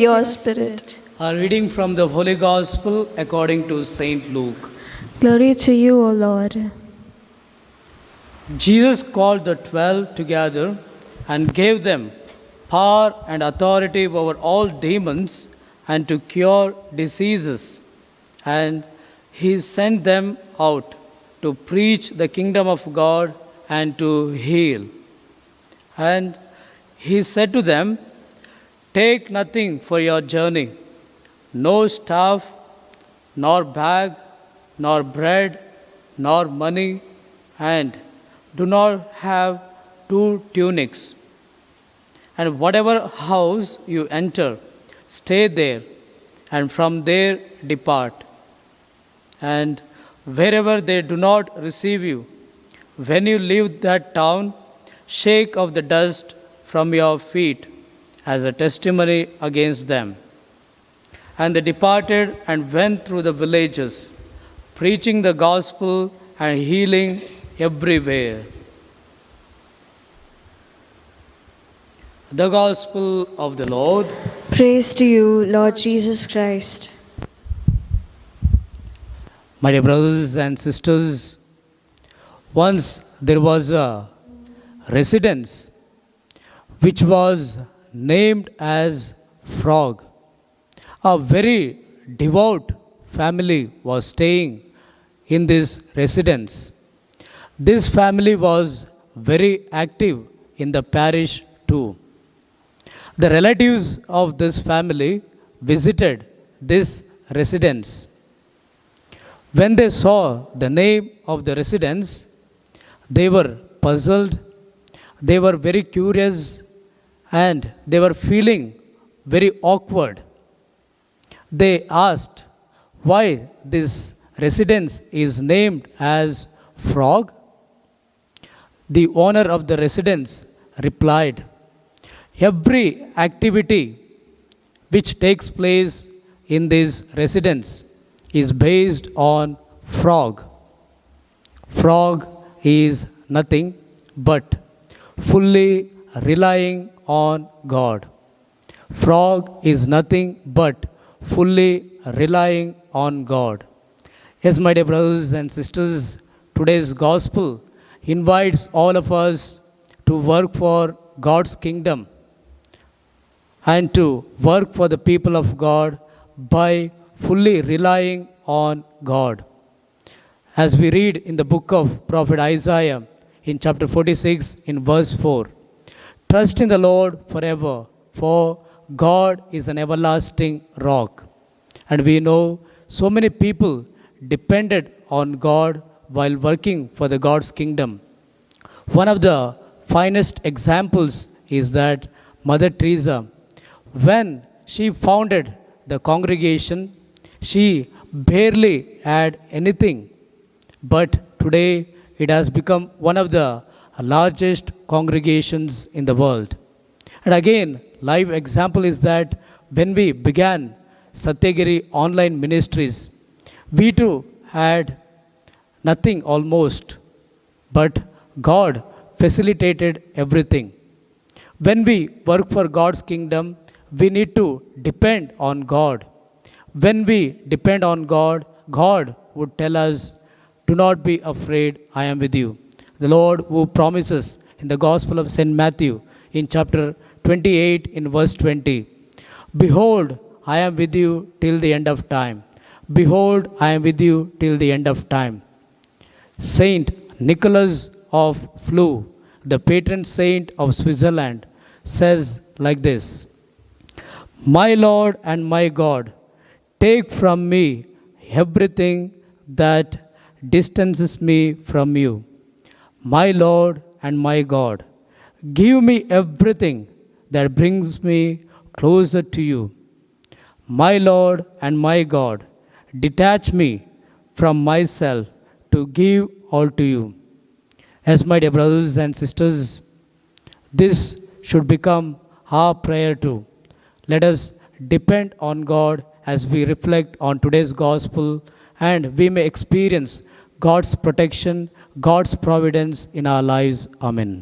your spirit. A reading from the Holy Gospel according to Saint Luke. Glory to you, O Lord. Jesus called the 12 together and gave them power and authority over all demons and to cure diseases. And he sent them out to preach the kingdom of God and to heal. And he said to them, "Take nothing for your journey, no staff, nor bag, nor bread, nor money, and do not have 2 tunics. And whatever house you enter, stay there, and from there depart. And wherever they do not receive you, when you leave that town, shake off the dust from your feet as a testimony against them." And they departed and went through the villages, preaching the gospel and healing everywhere. The Gospel of the Lord. Praise to you, Lord Jesus Christ. My dear brothers and sisters, once there was a residence which was named as Frog. A very devout family was staying in this residence. This family was very active in the parish too. The relatives of this family visited this residence. When they saw the name of the residence, they were puzzled, they were very curious, and they were feeling very awkward. They asked why this residence is named as Frog. The owner of the residence replied, "Every activity which takes place in this residence is based on frog. Frog is nothing but fully relying on God. Frog is nothing but fully relying on God." Yes, my dear brothers and sisters, today's gospel invites all of us to work for God's kingdom and to work for the people of God by fully relying on God. As we read in the book of Prophet Isaiah in chapter 46 in verse 4, "Trust in the Lord forever, for God is an everlasting rock." And we know so many people depended on God while working for the God's kingdom. One of the finest examples is that Mother Teresa, when she founded the congregation, she barely had anything, but today it has become one of the largest congregations in the world. And again, live example is that when we began Satyagiri online ministries, we too had nothing almost, but God facilitated everything. When we work for God's kingdom, we need to depend on God. When we depend on God, God would tell us, "Do not be afraid, I am with you." The Lord who promises in the Gospel of St. Matthew in chapter 28 in verse 20, "Behold, I am with you till the end of time. Behold, I am with you till the end of time." Saint Nicholas of Flue, the patron saint of Switzerland, says like this, "My Lord and my God, take from me everything that distances me from you. My Lord and my God, give me everything that brings me closer to you. My Lord and my God, detach me from myself to give all to you." As my dear brothers and sisters, this should become our prayer too. Let us depend on God as we reflect on today's gospel, and we may experience God's protection, God's providence in our lives. Amen.